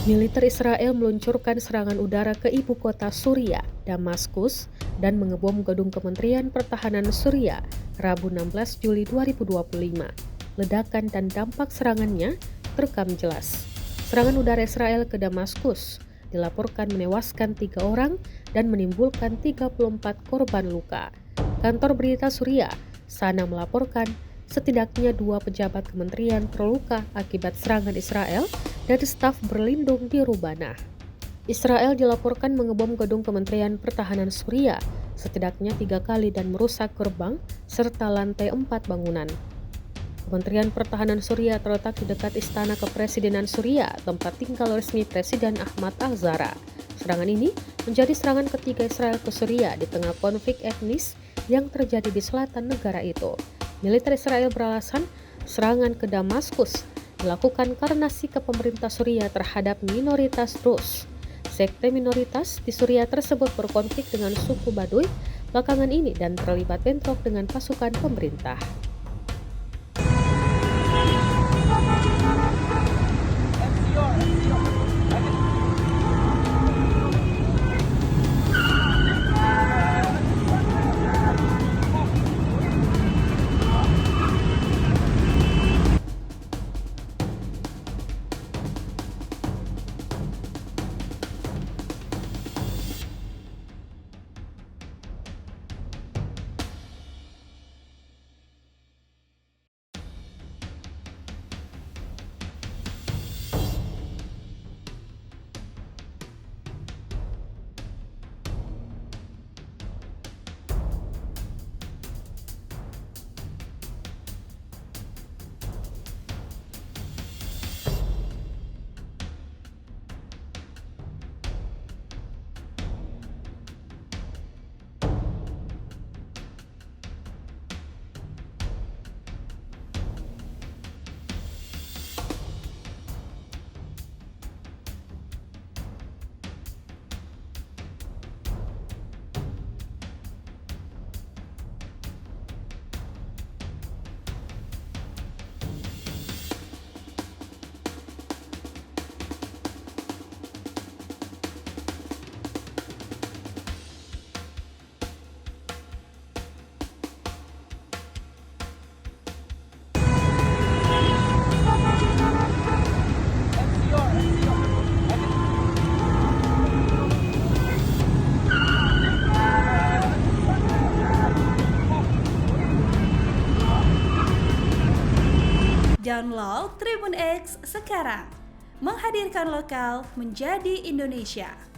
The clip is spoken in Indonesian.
Militer Israel meluncurkan serangan udara ke ibu kota Suriah, Damaskus, dan mengebom gedung Kementerian Pertahanan Suriah, Rabu 16 Juli 2025. Ledakan dan dampak serangannya terekam jelas. Serangan udara Israel ke Damaskus dilaporkan menewaskan 3 orang dan menimbulkan 34 korban luka. Kantor berita Suriah, Sana, melaporkan setidaknya 2 pejabat kementerian terluka akibat serangan Israel dan staf berlindung di Rubana. Israel dilaporkan mengebom gedung Kementerian Pertahanan Suriah setidaknya 3 kali dan merusak gerbang serta lantai 4 bangunan. Kementerian Pertahanan Suriah terletak di dekat Istana Kepresidenan Suriah, tempat tinggal resmi Presiden Ahmad Al-Zara. Serangan ini menjadi serangan ketiga Israel ke Suriah di tengah konflik etnis yang terjadi di selatan negara itu. Militer Israel beralasan serangan ke Damaskus dilakukan karena sikap pemerintah Suriah terhadap minoritas Druze. Sekte minoritas di Suriah tersebut berkonflik dengan suku Baduy belakangan ini dan terlibat bentrok dengan pasukan pemerintah. Download Tribun X sekarang, menghadirkan lokal menjadi Indonesia.